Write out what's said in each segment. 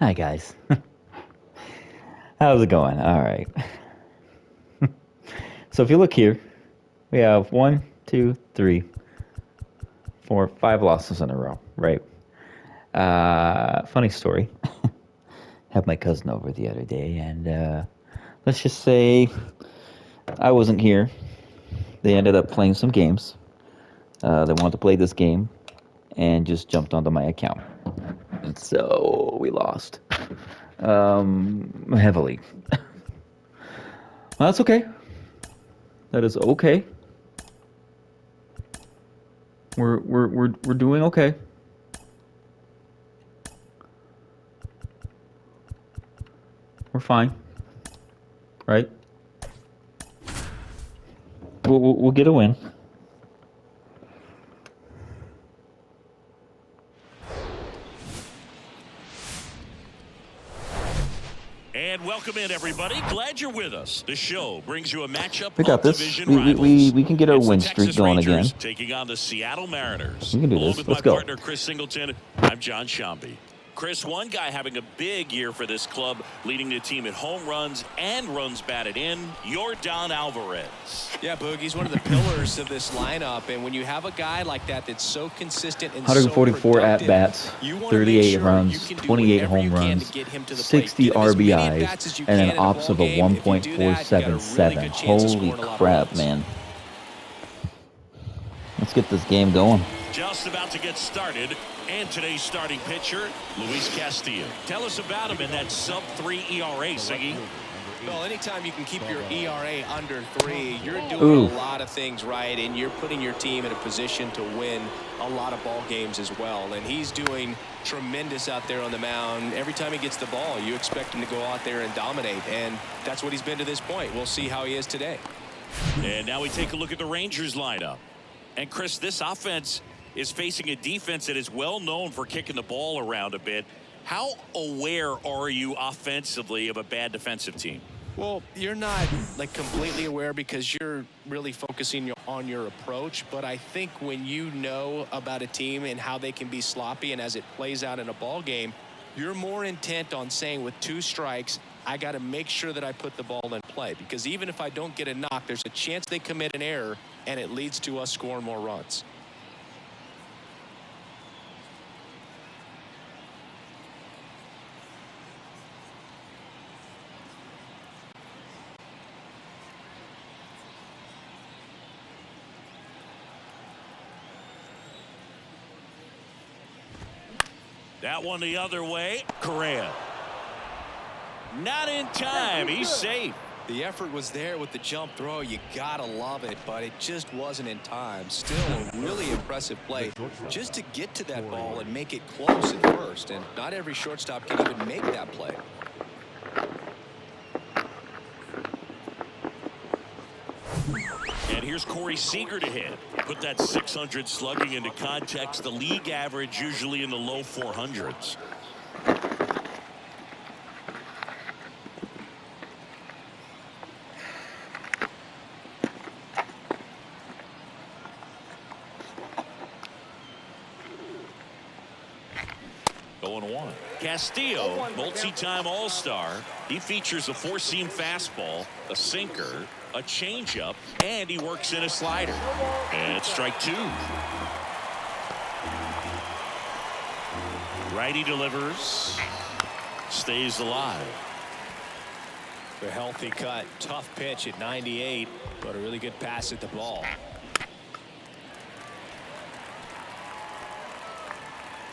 Hi, guys. How's it going? All right. So if you look here, we have 1, 2, 3, 4, 5 losses in a row, right? Funny story. Had my cousin over the other day, and let's just say I wasn't here. They ended up playing some games. They wanted to play this game, and just jumped onto my account, and so we lost heavily. Well, that's okay. That is okay. We're doing okay. We're fine, right? We'll get a win. And welcome in, everybody. Glad you're with us. The show brings you a matchup We got of this. division We rivals. can get our It's the win streak Texas going Rangers again. taking on the Seattle Mariners. We can do Along this. with Let's my go. partner, Chris Singleton, I'm John Shambi. Chris, one guy having a big year for this club, leading the team in home runs and runs batted in, you're Don Alvarez. Yeah, Boog, he's one of the pillars of this lineup, and when you have a guy like that that's so consistent and 144 so at bats, 38 runs, 28 home runs, 60 RBIs, and an OPS of a 1.477. Holy crap, man! Let's get this game going. Just about to get started, and today's starting pitcher, Luis Castillo. Tell us about him in that sub-3 ERA, Siggy. Well, anytime you can keep your ERA under 3, you're doing a lot of things right, and you're putting your team in a position to win a lot of ball games as well. And he's doing tremendous out there on the mound. Every time he gets the ball, you expect him to go out there and dominate, and that's what he's been to this point. We'll see how he is today. And now we take a look at the Rangers lineup. And Chris, this offense is facing a defense that is well known for kicking the ball around a bit. How aware are you offensively of a bad defensive team? Well, you're not like completely aware because you're really focusing on your approach. But I think when you know about a team and how they can be sloppy and as it plays out in a ball game, you're more intent on saying with 2 strikes, I got to make sure that I put the ball in play. Because even if I don't get a knock, there's a chance they commit an error and it leads to us scoring more runs. That one the other way. Correa. Not in time. He's safe. The effort was there with the jump throw. You gotta love it, but it just wasn't in time. Still a really impressive play just to get to that ball and make it close at first. And not every shortstop can even make that play. And here's Corey Seager to hit. Put that 600 slugging into context. The league average usually in the low 400s. Castillo, multi-time All-Star. He features a 4-seam fastball, a sinker, a changeup, and he works in a slider. And it's strike 2. Righty delivers. Stays alive. A healthy cut. Tough pitch at 98, but a really good pass at the ball.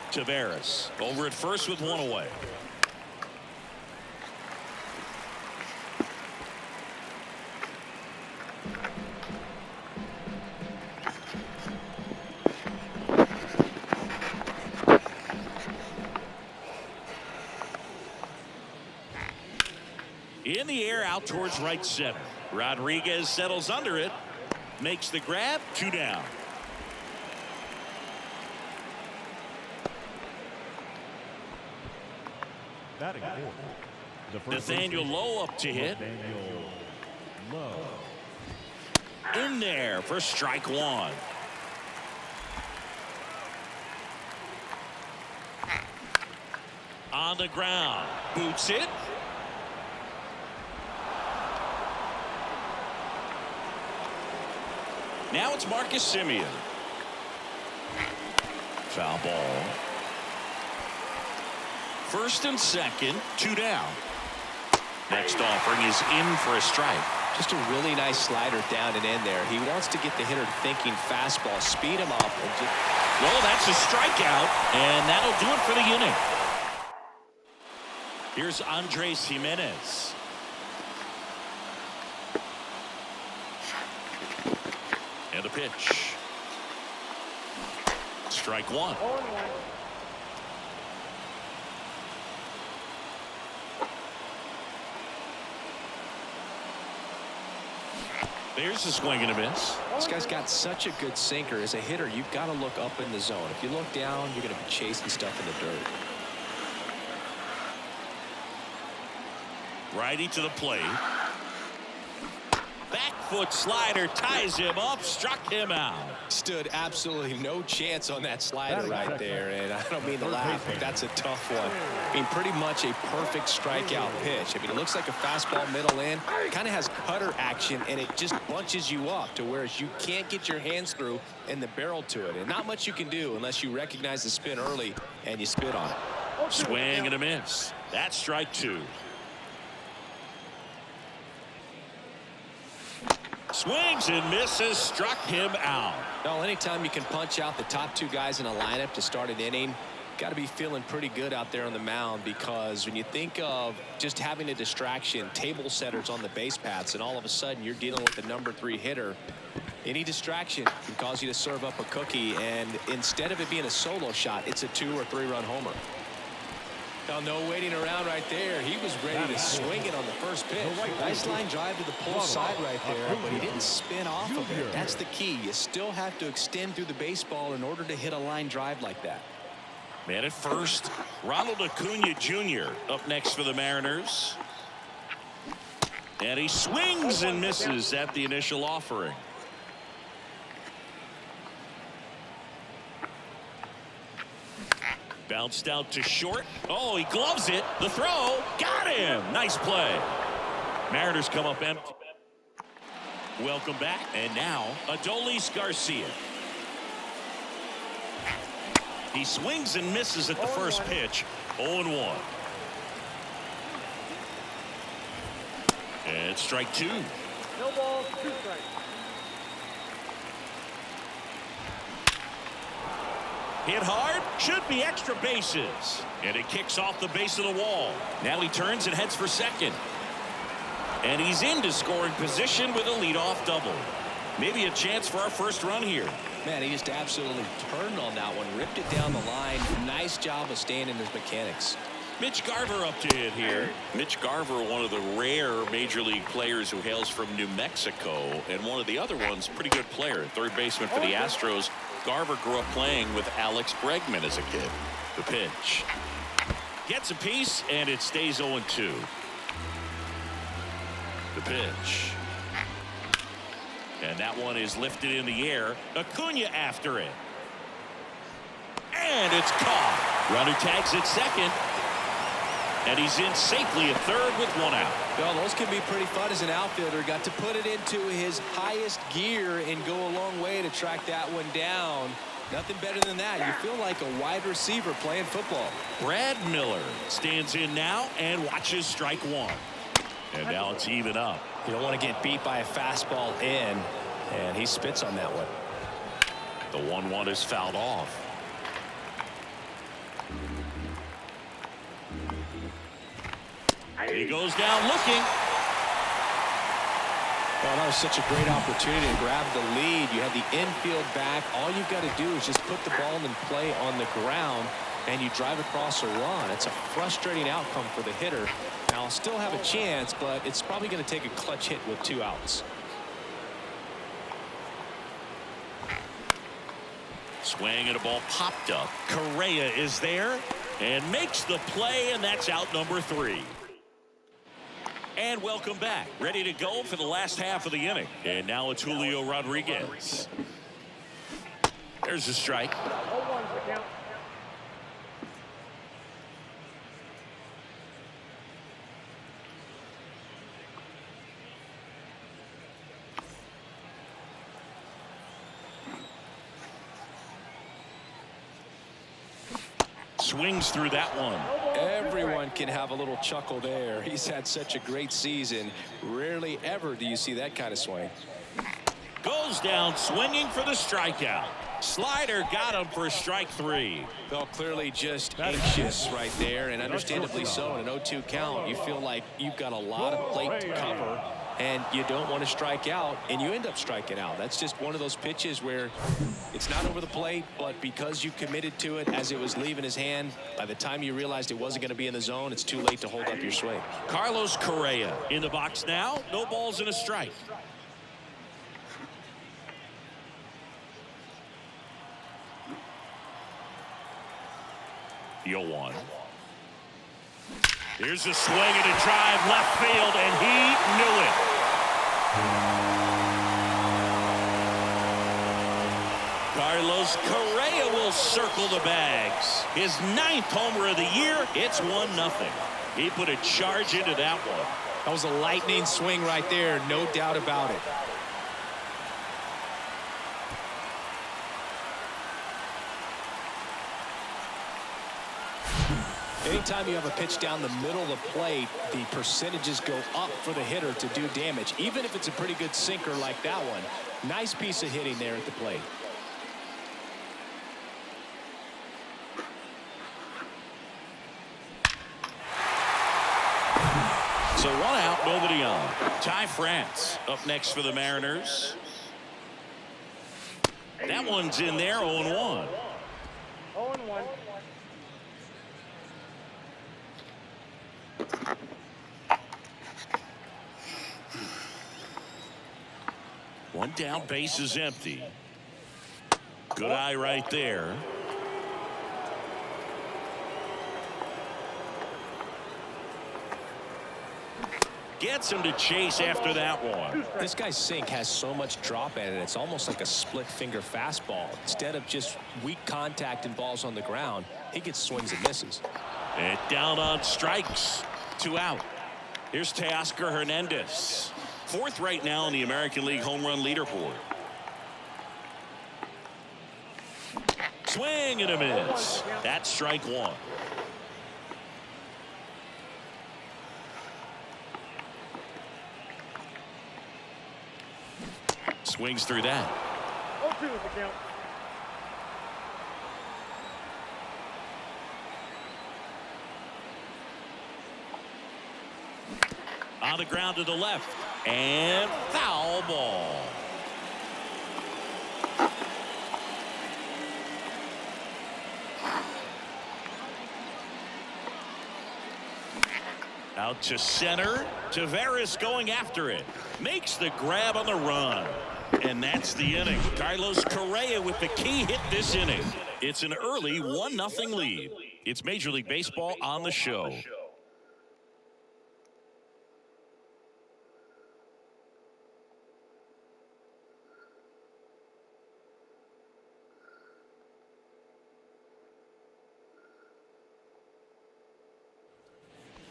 Taveras over at first with 1 away. In the air out towards right center. Rodriguez settles under it. Makes the grab. 2 down. Nathaniel Lowe up to hit. In there for strike 1. On the ground. Boots it. Now it's Marcus Semien. Foul ball. First and second, 2 down. Next offering is in for a strike. Just a really nice slider down and in there. He wants to get the hitter thinking fastball, speed him up. And just... Well, that's a strikeout, and that'll do it for the inning. Here's Andres Jimenez. And a pitch. Strike one. There's a swing and a miss. This guy's got such a good sinker. As a hitter, you've got to look up in the zone. If you look down, you're going to be chasing stuff in the dirt. Righty to the plate. Back foot slider ties him up, struck him out. Stood absolutely no chance on that slider right there. And I don't mean to laugh, but that's a tough one. I mean, pretty much a perfect strikeout pitch. I mean, it looks like a fastball middle in. Kind of has cutter action, and it just bunches you up to where you can't get your hands through and the barrel to it. And not much you can do unless you recognize the spin early and you spit on it. Swing and a miss. That's strike two. Swings and misses, struck him out. Well, anytime you can punch out the top two guys in a lineup to start an inning, got to be feeling pretty good out there on the mound, because when you think of just having a distraction, table setters on the base paths, and all of a sudden you're dealing with the #3 hitter, any distraction can cause you to serve up a cookie, and instead of it being a solo shot, it's a 2 or 3 run homer. Now, no waiting around right there. He was ready to swing it on the first pitch. Nice line drive to the pull side right there, but he didn't spin off of it. That's the key. You still have to extend through the baseball in order to hit a line drive like that. Man at first, Ronald Acuna Jr. up next for the Mariners. And he swings and misses at the initial offering. Bounced out to short. Oh, he gloves it. The throw. Got him. Nice play. Mariners come up empty. Welcome back. And now, Adolis Garcia. He swings and misses at the first pitch. 0-1. And strike two. No balls, 2 strikes. Hit hard, should be extra bases. And it kicks off the base of the wall. Now he turns and heads for second. And he's into scoring position with a leadoff double. Maybe a chance for our first run here. Man, he just absolutely turned on that one, ripped it down the line. Nice job of staying in his mechanics. Mitch Garver up to hit here. Mitch Garver, one of the rare major league players who hails from New Mexico, and one of the other ones, pretty good player, third baseman for the Astros. Garver grew up playing with Alex Bregman as a kid. The pitch. Gets a piece, and it stays 0-2. The pitch. And that one is lifted in the air. Acuna after it. And it's caught. Runner tags at second. And he's in safely at third with 1 out. Well, those can be pretty fun as an outfielder. Got to put it into his highest gear and go a long way to track that one down. Nothing better than that. You feel like a wide receiver playing football. Brad Miller stands in now and watches strike one. And now it's even up. You don't want to get beat by a fastball in, and he spits on that one. The 1-1 is fouled off. He goes down looking. Well, that was such a great opportunity to grab the lead. You have the infield back. All you've got to do is just put the ball in play on the ground, and you drive across a run. It's a frustrating outcome for the hitter. Now, I'll still have a chance, but it's probably going to take a clutch hit with 2 outs. Swing and a ball popped up. Correa is there and makes the play, and that's out number 3. And welcome back. Ready to go for the last half of the inning. And now it's Julio Rodriguez. There's a strike. Swings through that one. Everyone can have a little chuckle there. He's had such a great season. Rarely ever do you see that kind of swing. Goes down swinging for the strikeout. Slider got him for strike 3. Well, clearly just anxious right there, and understandably so. In an 0-2 count, you feel like you've got a lot of plate to cover, and you don't want to strike out, and you end up striking out. That's just one of those pitches where it's not over the plate, but because you committed to it as it was leaving his hand, by the time you realized it wasn't going to be in the zone, it's too late to hold up your swing. Carlos Correa in the box now. No balls and a strike. The 0-1. Here's a swing and a drive left field, and he knew it. Carlos Correa will circle the bags. His 9th homer of the year. It's 1-0. He put a charge into that one. That was a lightning swing right there, no doubt about it. Anytime you have a pitch down the middle of the plate, the percentages go up for the hitter to do damage, even if it's a pretty good sinker like that one. Nice piece of hitting there at the plate. So 1 out, nobody on. Ty France up next for the Mariners. That one's in there, 0-1. 0-1. One down, base is empty. Good eye right there. Gets him to chase after that one. This guy's sink has so much drop at it, it's almost like a split finger fastball. Instead of just weak contact and balls on the ground, he gets swings and misses. And down on strikes. 2 out. Here's Teoscar Hernandez. 4th right now in the American League home run leaderboard. Swing and a miss. That's strike 1. Swings through that. 0-2 is the count. On the ground to the left. And foul ball. Out to center. Tavares going after it. Makes the grab on the run. And that's the inning. Carlos Correa with the key hit this inning. It's an early 1-0 lead. It's Major League Baseball on the show.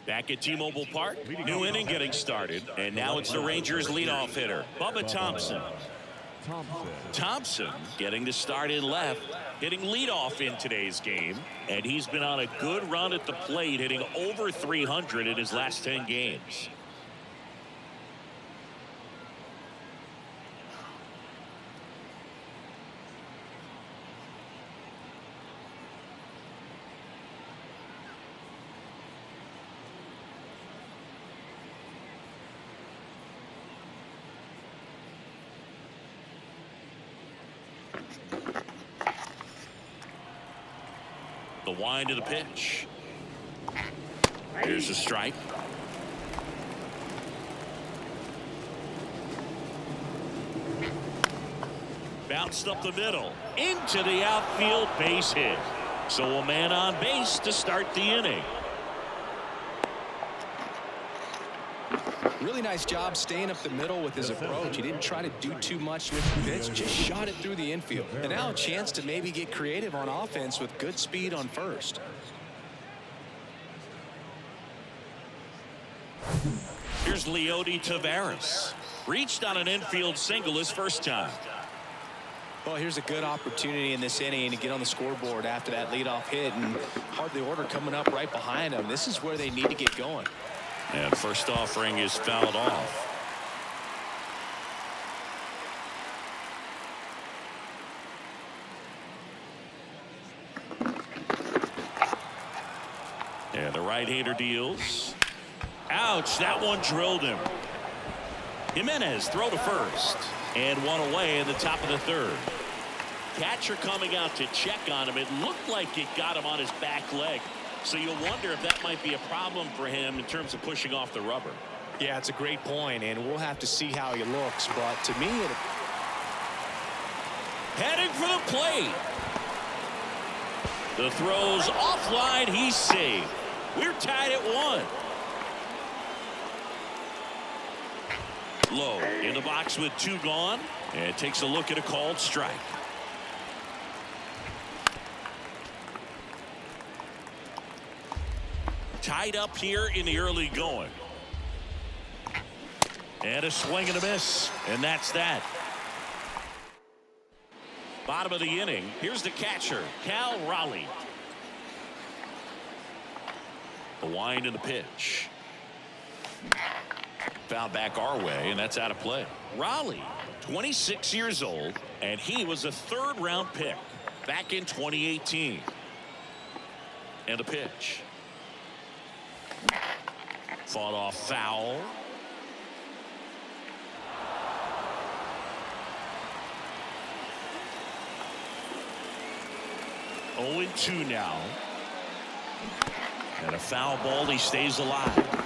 Back at T-Mobile Park, new inning getting started. And now it's the Rangers leadoff hitter, Bubba Thompson. Thompson getting the start in left, hitting leadoff in today's game. And he's been on a good run at the plate, hitting over 300 in his last 10 games. The wind of the pitch. Here's a strike. Bounced up the middle into the outfield, base hit. So a man on base to start the inning. Really nice job staying up the middle with his approach. He didn't try to do too much with the pitch, just shot it through the infield. And now a chance to maybe get creative on offense with good speed on first. Here's Leody Taveras. Reached on an infield single his first time. Well, here's a good opportunity in this inning to get on the scoreboard after that leadoff hit, and hardly order coming up right behind them. This is where they need to get going. And first offering is fouled off. And the right-hander deals. Ouch, that one drilled him. Jimenez throw to first. And one away in the top of the third. Catcher coming out to check on him. It looked like it got him on his back leg. So you'll wonder if that might be a problem for him in terms of pushing off the rubber. Yeah, it's a great point, and we'll have to see how he looks. But to me, Heading for the plate. The throw's offline. He's safe. We're tied at 1. Low in the box with 2 gone, and takes a look at a called strike. Tied up here in the early going. And a swing and a miss, and that's that. Bottom of the inning. Here's the catcher, Cal Raleigh. The wind and the pitch. Foul back our way, and that's out of play. Raleigh, 26 years old, and he was a 3rd-round pick back in 2018. And the pitch. Fought off foul. Oh, 2 now. And a foul ball. He stays alive.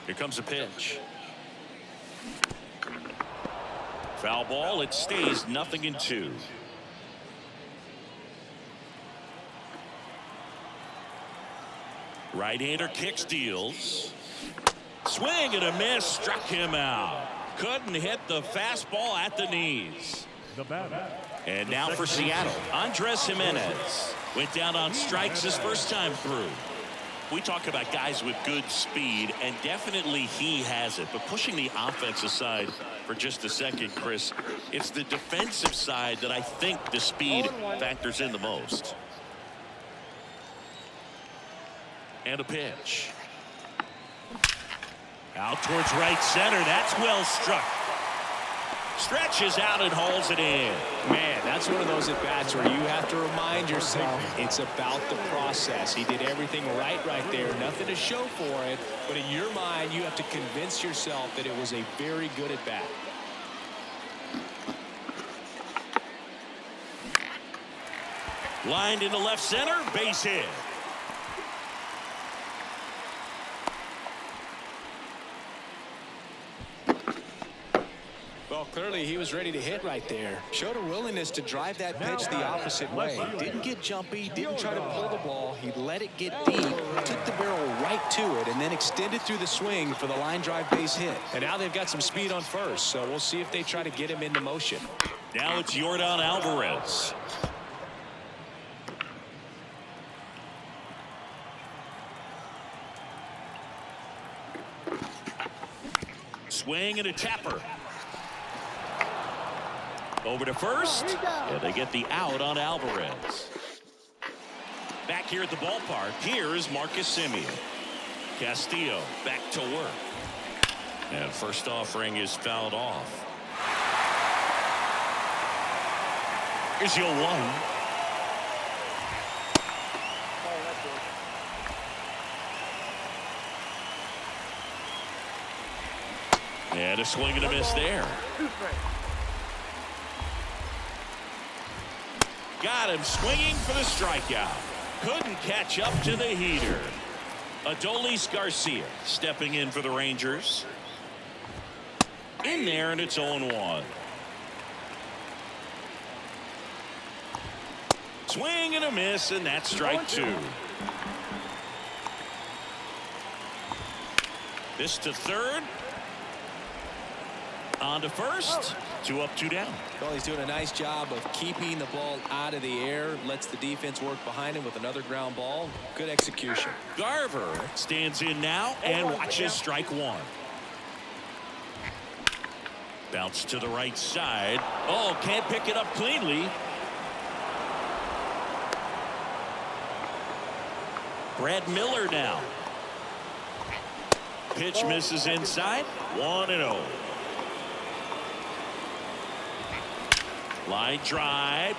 Here comes a pitch. Foul ball. It stays 0-2. Right-hander kicks, deals. Swing and a miss. Struck him out. Couldn't hit the fastball at the knees. And now for Seattle, Andres Jimenez went down on strikes his first time through. We talk about guys with good speed, and definitely he has it. But pushing the offense aside for just a second, Chris, it's the defensive side that I think the speed factors in the most. And a pitch. Out towards right center. That's well struck. Stretches out and hauls it in. man, that's one of those at-bats where you have to remind yourself it's about the process. He did everything right there. Nothing to show for it. But in your mind, you have to convince yourself that it was a very good at-bat. Lined into left center. Base hit. Well, clearly he was ready to hit right there. Showed a willingness to drive that pitch the opposite way. Didn't get jumpy, didn't try to pull the ball. He let it get deep, took the barrel right to it, and then extended through the swing for the line drive base hit. And now they've got some speed on first, so we'll see if they try to get him into motion. Now it's Yordan Alvarez. Swing and a tapper. Over to first. Yeah, they get the out on Alvarez. Back here at the ballpark, here is Marcus Semien. Castillo back to work. And first offering is fouled off. Here's your one. And a swing and a miss there. Got him swinging for the strikeout. Couldn't catch up to the heater. Adolis Garcia stepping in for the Rangers. In there, and it's 0-1. Swing and a miss, and that's strike two. This to third. On to first. 2 up, 2 down. Well, he's doing a nice job of keeping the ball out of the air, lets the defense work behind him with another ground ball. Good execution. Garver stands in now and watches strike 1. Bounce to the right side. Oh, can't pick it up cleanly. Brad Miller now. Pitch misses inside. 1-0. Line drive.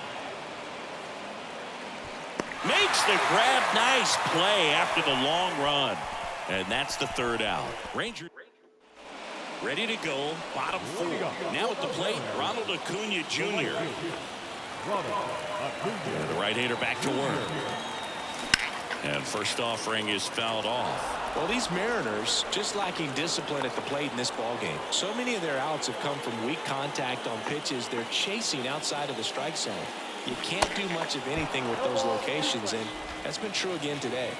Makes the grab. Nice play after the long run. And that's the 3rd out. Rangers ready to go. Bottom 4. Now at the plate, Ronald Acuna Jr. And the right-hander back to work. And first offering is fouled off. Well, these Mariners just lacking discipline at the plate in this ball game. So many of their outs have come from weak contact on pitches they're chasing outside of the strike zone. You can't do much of anything with those locations, and that's been true again today.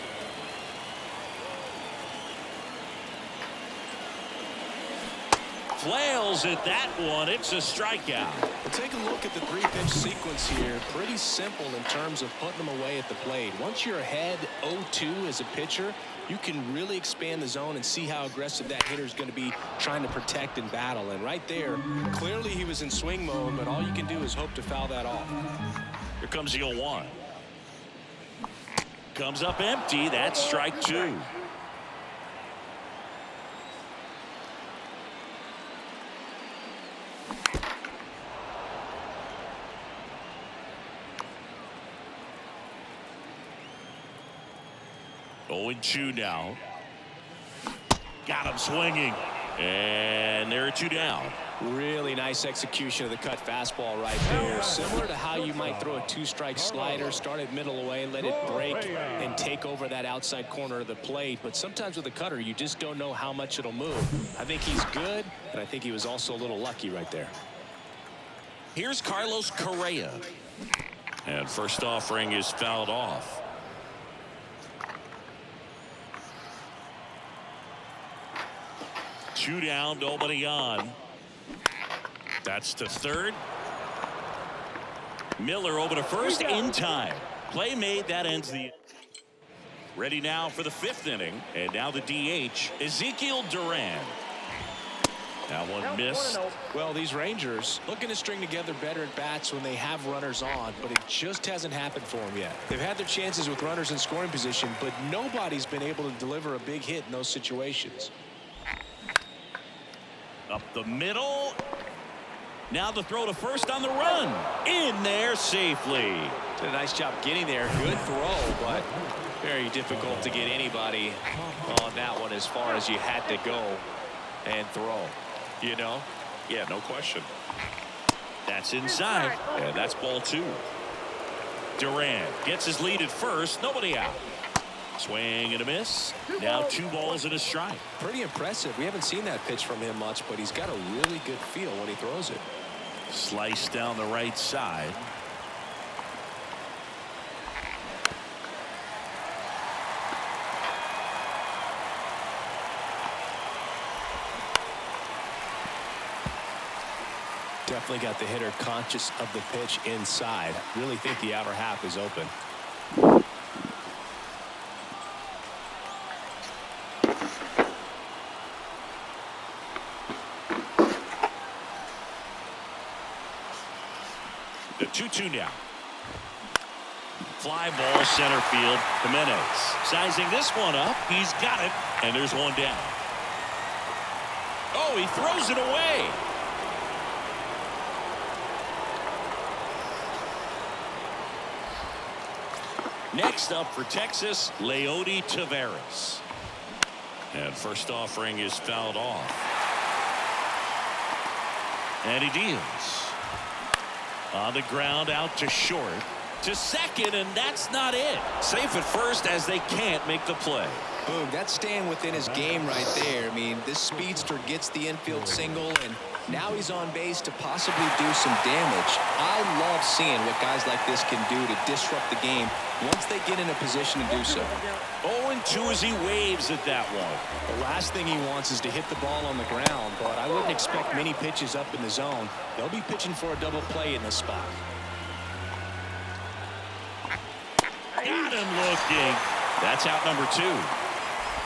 Flails at that one. It's a strikeout. Well, take a look at the 3-pitch sequence here. Pretty simple in terms of putting them away at the plate. Once you're ahead 0-2 as a pitcher, you can really expand the zone and see how aggressive that hitter is going to be trying to protect and battle. And right there, clearly he was in swing mode, but all you can do is hope to foul that off. Here comes the 0-1. Comes up empty. That's strike 2. Oh, 0-2 now. Got him swinging. And there are 2 down. Really nice execution of the cut fastball right there. Similar to how you might throw a 2-strike slider, start it middle away, let it break and take over that outside corner of the plate. But sometimes with a cutter, you just don't know how much it'll move. I think he's good, and I think he was also a little lucky right there. Here's Carlos Correa. And first offering is fouled off. Two down, nobody on. That's to 3rd. Miller over to 1st in time. Play made. That ends the. Ready now for the 5th inning. And now the DH, Ezekiel Duran. That one missed. Well, these Rangers looking to string together better at bats when they have runners on, but it just hasn't happened for them yet. They've had their chances with runners in scoring position, but nobody's been able to deliver a big hit in those situations. Up the middle. Now the throw to 1st on the run. In there safely. Did a nice job getting there. Good throw, but very difficult to get anybody on that one as far as you had to go and throw. You know? Yeah, no question. That's inside. And that's ball 2. Duran gets his lead at 1st. Nobody out. Swing and a miss. Now 2 balls and a strike. Pretty impressive. We haven't seen that pitch from him much, but he's got a really good feel when he throws it. Slice down the right side. Definitely got the hitter conscious of the pitch inside. Really think the outer half is open. The 2-2 now. Fly ball center field. Jimenez sizing this one up. He's got it. And there's 1 down. Oh, he throws it away. Next up for Texas, Leody Taveras. And first offering is fouled off. And he deals. On the ground, out to short. To 2nd, and that's not it. Safe at 1st as they can't make the play. Boom, that's staying within his game right there. I mean, this speedster gets the infield single, and now he's on base to possibly do some damage. I love seeing what guys like this can do to disrupt the game once they get in a position to do so. 0-2 as he waves at that one. The last thing he wants is to hit the ball on the ground, but I wouldn't expect many pitches up in the zone. They'll be pitching for a double play in this spot. Got him looking. That's out number 2.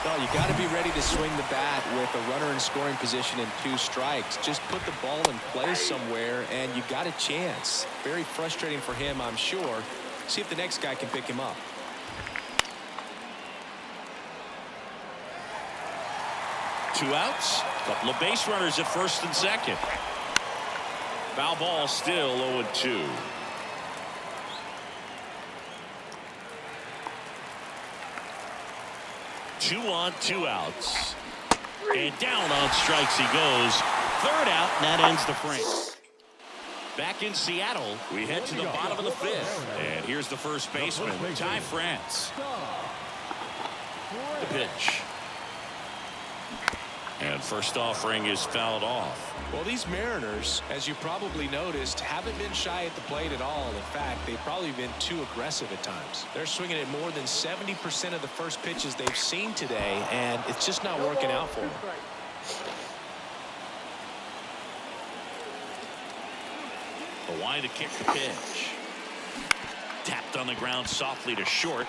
Well, you got to be ready to swing the bat with a runner in scoring position and 2 strikes. Just put the ball in play somewhere, and you got a chance. Very frustrating for him, I'm sure. See if the next guy can pick him up. Two outs. Couple of base runners at first and second. Foul ball, still 0-2. Two on, 2 outs. And down on strikes he goes. Third out, and that ends the frame. Back in Seattle, we head to the bottom of the 5th. And here's the first baseman, Ty France. The pitch. And first offering is fouled off. Well, these Mariners, as you probably noticed, haven't been shy at the plate at all. In fact, they've probably been too aggressive at times. They're swinging at more than 70% of the first pitches they've seen today, and it's just not working out for them. The wide to kick the pitch. Tapped on the ground softly to short.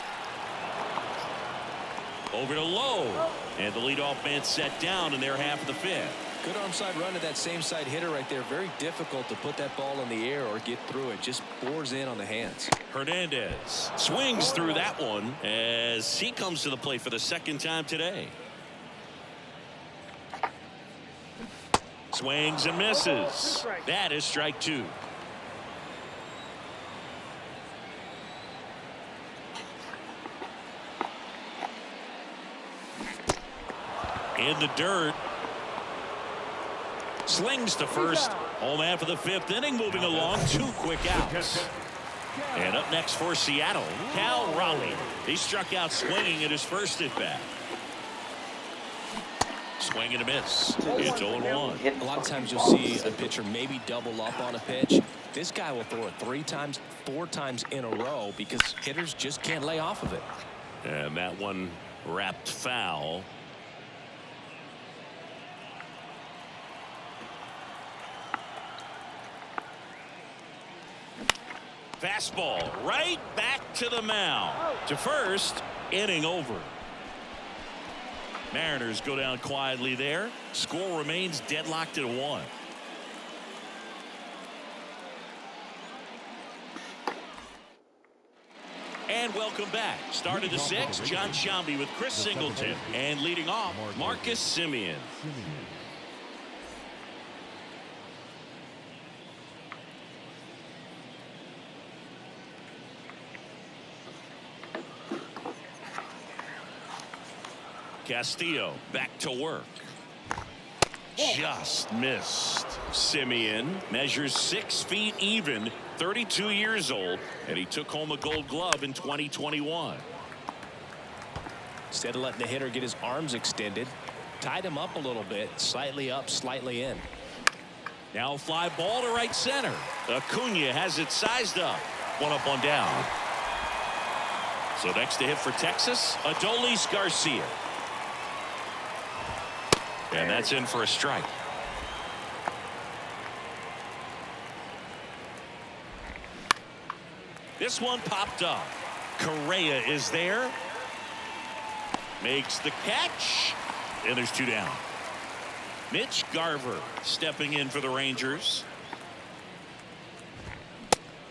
Over to low. And the leadoff man set down in their half of the 5th. Good onside run to that same side hitter right there. Very difficult to put that ball in the air or get through it. Just bores in on the hands. Hernandez swings through that one as he comes to the plate for the second time today. Swings and misses. That is strike 2. In the dirt. Slings to first. Home after the 5th inning, moving along. 2 quick outs. And up next for Seattle, Cal Raleigh. He struck out swinging at his first at bat. Swing and a miss. It's 0-1. A lot of times you'll see a pitcher maybe double up on a pitch. This guy will throw it 3 times, 4 times in a row because hitters just can't lay off of it. And that one wrapped foul. Fastball right back to the mound. To first, inning over. Mariners go down quietly there. Score remains deadlocked at 1. And welcome back. Start of the 6th, John Sciambi with Chris Singleton. And leading off, Marcus Semien. Castillo back to work. Just missed. Semien measures 6 feet even, 32 years old, and he took home a Gold Glove in 2021. Instead of letting the hitter get his arms extended, tied him up a little bit, slightly up, slightly in. Now fly ball to right center. Acuna has it sized up. 1 up, 1 down. So next to hit for Texas, Adolis Garcia. And that's in for a strike. This one popped up. Correa is there. Makes the catch. And there's 2 down. Mitch Garver stepping in for the Rangers.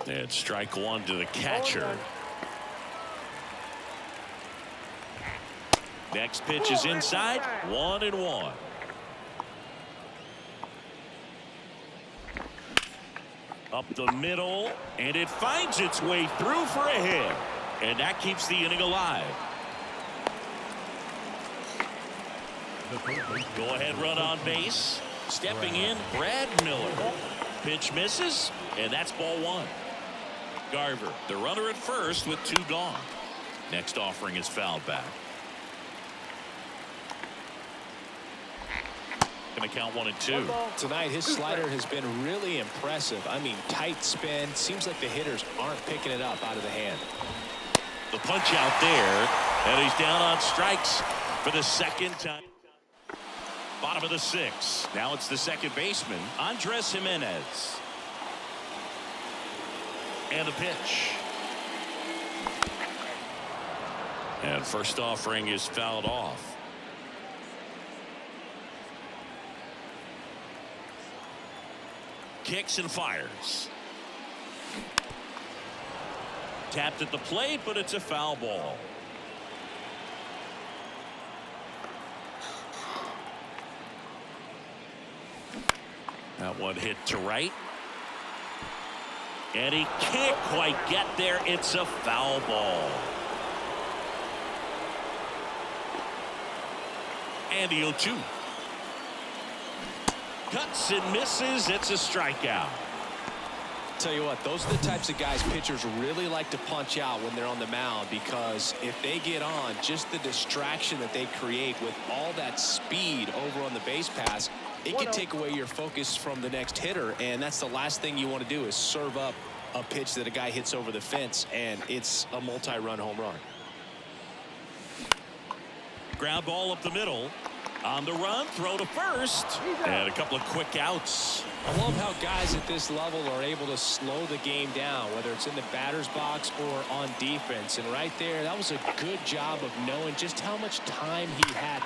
And strike 1 to the catcher. Next pitch is inside. 1-1. Up the middle, and it finds its way through for a hit. And that keeps the inning alive. Go ahead run on base. Stepping in, Brad Miller. Pitch misses, and that's ball 1. Garver, the runner at first with 2 gone. Next offering is fouled back. making the count 1-2. Tonight, his slider has been really impressive. I mean, tight spin. Seems like the hitters aren't picking it up out of the hand. The punch out there, and he's down on strikes for the second time. Bottom of the 6th. Now it's the second baseman, Andres Jimenez. And the pitch. And first offering is fouled off. Kicks and fires. Tapped at the plate, but it's a foul ball. That one hit to right. And he can't quite get there. It's a foul ball. And the 0-2. Cuts and misses. It's a strikeout. Tell you what, those are the types of guys pitchers really like to punch out when they're on the mound, because if they get on, just the distraction that they create with all that speed over on the base pass, it can take away your focus from the next hitter, and that's the last thing you want to do is serve up a pitch that a guy hits over the fence, and it's a multi-run home run. Ground ball up the middle. On the run, throw to first, and a couple of quick outs. I love how guys at this level are able to slow the game down, whether it's in the batter's box or on defense. And right there, that was a good job of knowing just how much time he had.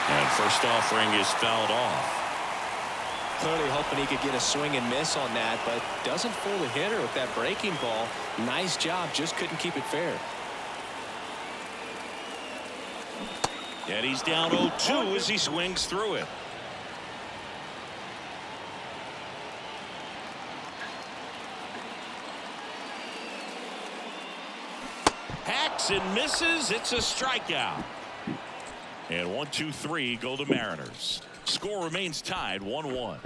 And first offering is fouled off. Clearly hoping he could get a swing and miss on that, but doesn't fool the hitter with that breaking ball. Nice job, just couldn't keep it fair. And he's down 0-2 as he swings through it. Hacks and misses. It's a strikeout. And 1-2-3 go the Mariners. Score remains tied 1-1.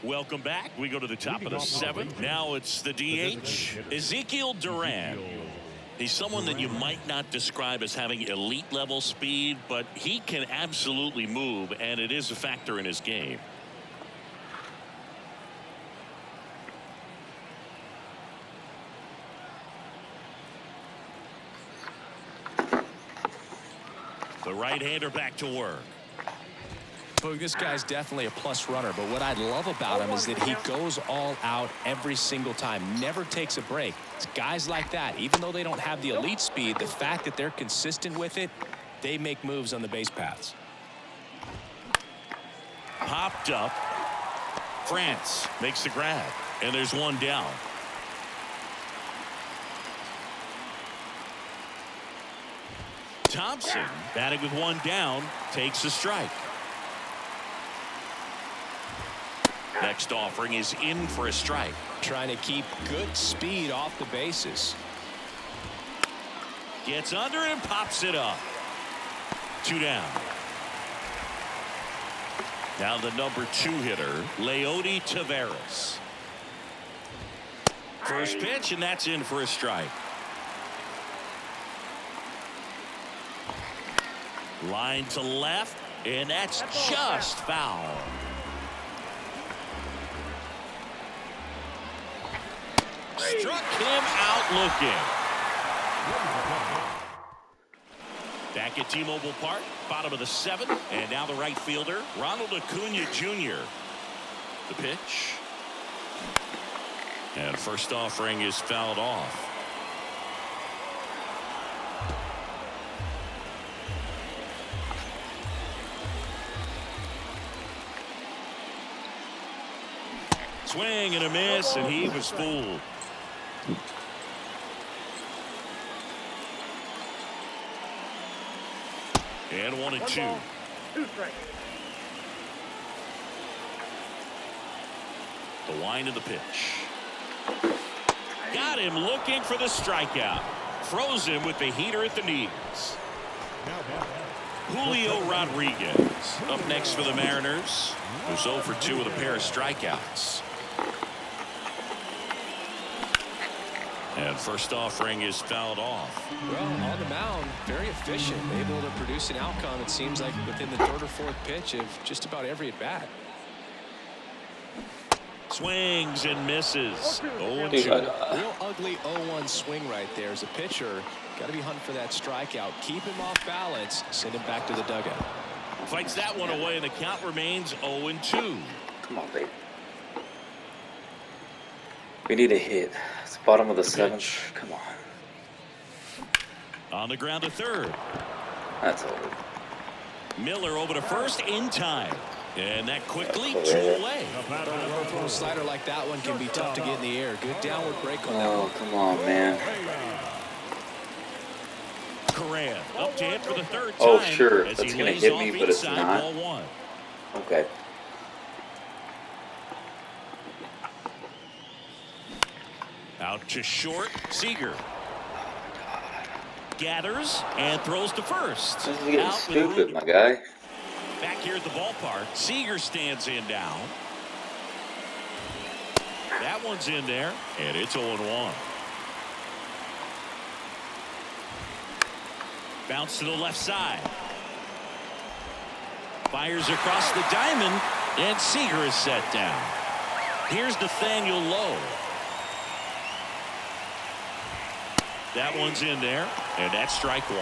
Welcome back. We go to the top of the 7th. Now it's the DH, Ezekiel Duran. He's someone that you might not describe as having elite level speed, but he can absolutely move, and it is a factor in his game. The right-hander back to work. This guy's definitely a plus runner, but what I love about him is that he goes all out every single time, never takes a break. It's guys like that, even though they don't have the elite speed, the fact that they're consistent with it, they make moves on the base paths. Popped up. France makes the grab, and there's one down. Thompson, batting with one down, takes a strike. Next offering is in for a strike. Trying to keep good speed off the bases. Gets under and pops it up. 2 down. Now the number 2 hitter, Leody Taveras. First pitch, and that's in for a strike. Line to left, and that's just foul. Struck him out looking. Back at T-Mobile Park, bottom of the 7th, and now the right fielder, Ronald Acuna Jr. The pitch. And first offering is fouled off. Swing and a miss, and he was fooled. And 1-2. 2 strikes. The wind of the pitch. Got him looking for the strikeout. Froze him with the heater at the knees. Julio Rodriguez up next for the Mariners, who's 0 for 2 with a pair of strikeouts. And first offering is fouled off. Well, on the mound, very efficient, able to produce an outcome, it seems like, within the third or fourth pitch of just about every at-bat. Swings and misses. 0-2. Real ugly 0-1 swing right there. As a pitcher, got to be hunting for that strikeout. Keep him off balance. Send him back to the dugout. Fights that one away, and the count remains 0-2. Come on, babe. We need a hit. It's the bottom of the seventh. Come on. On the ground to third. That's over. Miller over to first in time. And that quickly 2 away. A slider like that one can be tough to get in the air. Good downward break on that one. Oh, come on, man. Correa up to hit for the third time. Oh, sure. As That's he going to lays hit off me, but it's inside, not. ball one. Okay. Out to short. Seager gathers and throws to first. This is getting Out stupid, my guy. back here at the ballpark. Seager stands in down. That one's in there, and it's 0-1. Bounce to the left side. Fires across the diamond, and Seager is set down. Here's Nathaniel Lowe. That one's in there, and that's strike one.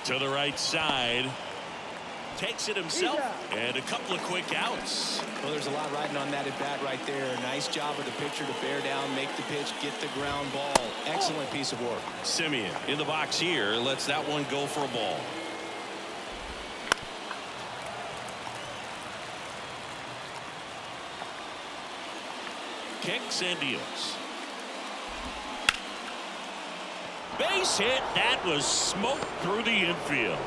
To the right side. Takes it himself, and a couple of quick outs. Well, there's a lot riding on that at bat right there. Nice job of the pitcher to bear down, make the pitch, get the ground ball. Excellent piece of work. Simeon in the box here lets that one go for a ball. Kicks and deals. Base hit. That was smoked through the infield.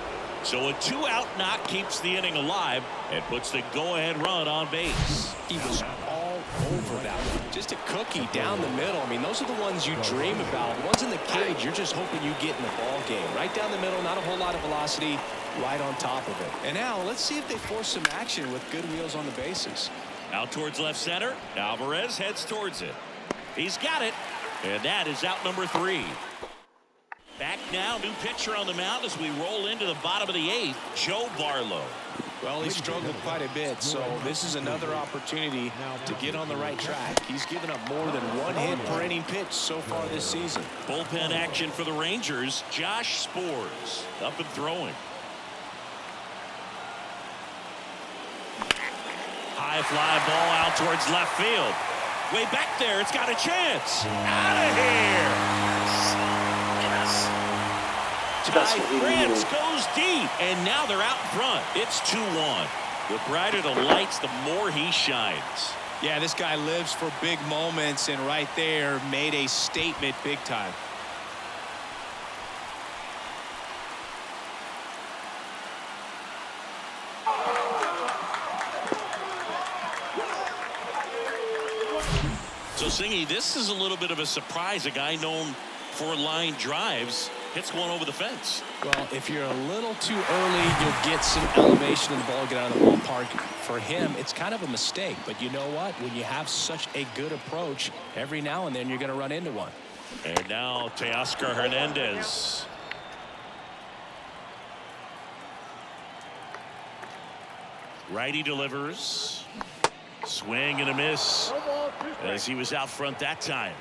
So a 2-out knock keeps the inning alive and puts the go-ahead run on base. He was all over that one. Just a cookie down the middle. I mean, those are the ones you dream about. Ones in the cage, you're just hoping you get in the ball game. Right down the middle, not a whole lot of velocity, right on top of it. And now let's see if they force some action with good wheels on the bases. Out towards left center. Alvarez heads towards it. He's got it. And that is out number 3. Back now, new pitcher on the mound as we roll into the bottom of the 8th, Joe Barlow. Well, he struggled quite a bit, so this is another opportunity to get on the right track. He's given up more than 1 hit per inning pitch so far this season. Bullpen action for the Rangers. Josh Spores up and throwing. High fly ball out towards left field. Way back there, it's got a chance. Out of here. Ty France goes deep, and now they're out in front. It's 2-1. The brighter the lights, the more he shines. Yeah, this guy lives for big moments, and right there made a statement big time. So, Singy, this is a little bit of a surprise. A guy known for line drives hits one over the fence. Well, if you're a little too early, you'll get some elevation in the ball, get out of the ballpark. For him, it's kind of a mistake. But you know what? When you have such a good approach, every now and then you're going to run into one. And now Teoscar Hernandez. Righty delivers. Swing and a miss as he was out front that time.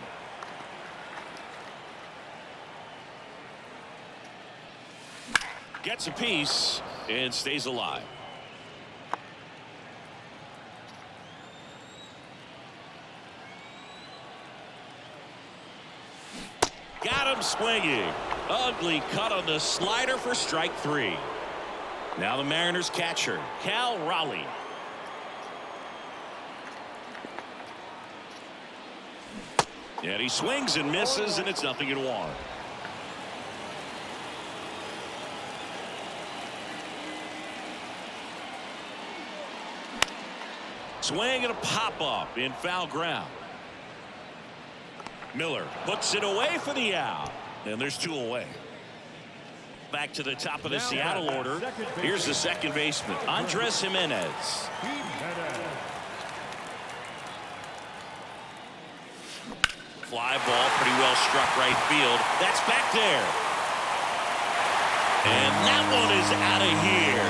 Gets a piece and stays alive. Got him swinging. Ugly cut on the slider for strike 3. Now the Mariners catcher, Cal Raleigh. And he swings and misses, and it's 0-1. Swing and a pop-up in foul ground. Miller puts it away for the out. And there's 2 away. Back to the top of the Seattle order. Here's the second baseman, Andres Jimenez. Fly ball pretty well struck right field. That's back there. And that one is out of here.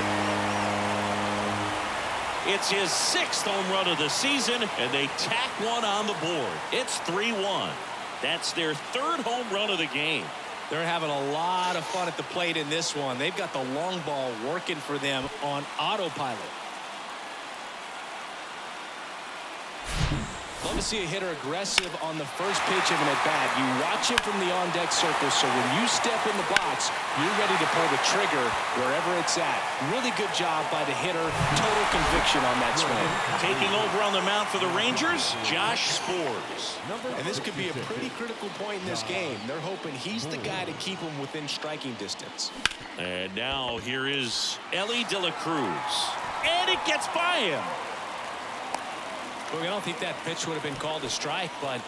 It's his 6th home run of the season, and they tack one on the board. It's 3-1. That's their 3rd home run of the game. They're having a lot of fun at the plate in this one. They've got the long ball working for them on autopilot. Love to see a hitter aggressive on the first pitch of an at-bat. You watch it from the on-deck circle, so when you step in the box, you're ready to pull the trigger wherever it's at. Really good job by the hitter. Total conviction on that swing. Taking over on the mound for the Rangers, Josh Spores. And this could be a pretty critical point in this game. They're hoping he's the guy to keep them within striking distance. And now here is Ellie De La Cruz. And it gets by him. Well, I don't think that pitch would have been called a strike, but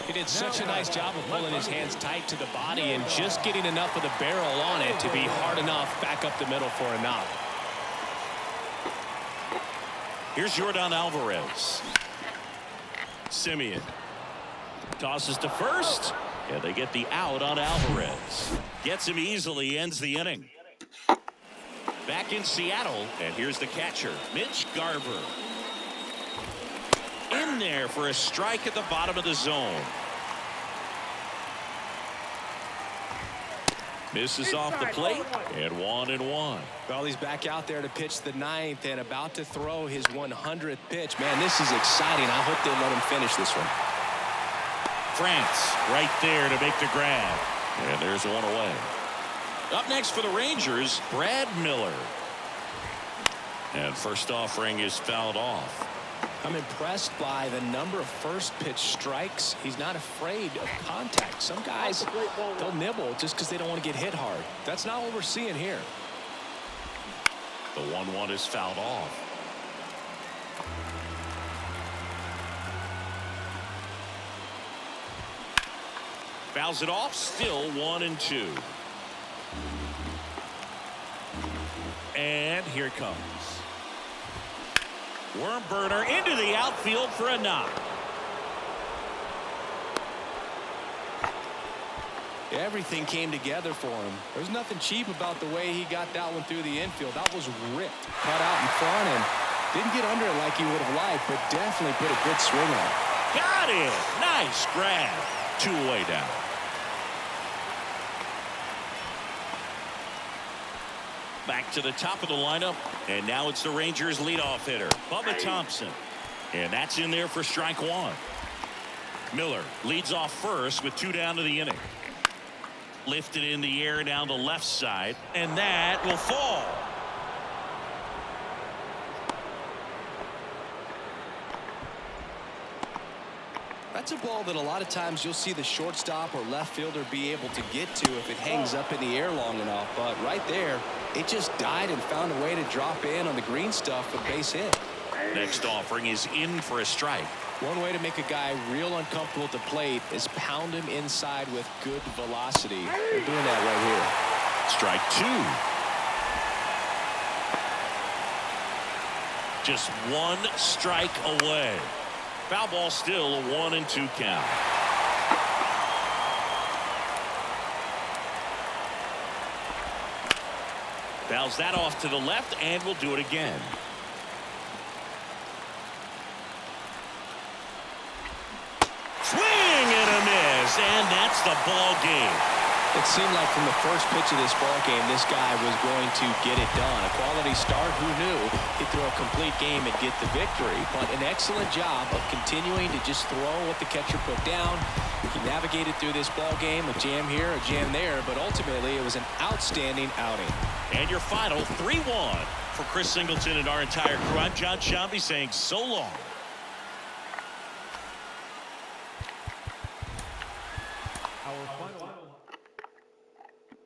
he did such a nice job of pulling his hands tight to the body and just getting enough of the barrel on it to be hard enough back up the middle for a knock. Here's Yordan Alvarez. Simeon tosses to first, and they get the out on Alvarez. Gets him easily, ends the inning. Back in Seattle, and here's the catcher, Mitch Garver. In there for a strike at the bottom of the zone. Misses off the plate, and 1-1. Well, he's back out there to pitch the 9th and about to throw his 100th pitch. Man, this is exciting. I hope they let him finish this one. France right there to make the grab. And there's one away. Up next for the Rangers, Brad Miller. And first offering is fouled off. I'm impressed by the number of first pitch strikes. He's not afraid of contact. Some guys, they'll nibble just because they don't want to get hit hard. That's not what we're seeing here. The 1-1 is fouled off. Fouls it off, still 1-2. And here it comes. Worm burner into the outfield for a knock. Everything came together for him. There's nothing cheap about the way he got that one through the infield. That was ripped, cut out in front, and didn't get under it like he would have liked, but definitely put a good swing on it. Got it. Nice grab. 2 away down. Back to the top of the lineup, and now it's the Rangers leadoff hitter, Bubba Thompson. And that's in there for strike 1. Miller leads off first with 2 down to the inning. Lifted in the air down the left side, and that will fall. That's a ball that a lot of times you'll see the shortstop or left fielder be able to get to if it hangs up in the air long enough. But right there, it just died and found a way to drop in on the green stuff for base hit. Next offering is in for a strike. One way to make a guy real uncomfortable at the plate is pound him inside with good velocity. They're doing that right here. Strike 2. Just 1 strike away. Foul ball, still a 1-2 count. Fouls that off to the left, and will do it again. Swing and a miss, and that's the ball game. It seemed like from the first pitch of this ball game, this guy was going to get it done. A quality start, who knew? He'd throw a complete game and get the victory. But an excellent job of continuing to just throw what the catcher put down. He navigated through this ball game, a jam here, a jam there, but ultimately it was an outstanding outing. And your final 3-1 for Chris Singleton and our entire crew. I'm John Shambi saying so long. Our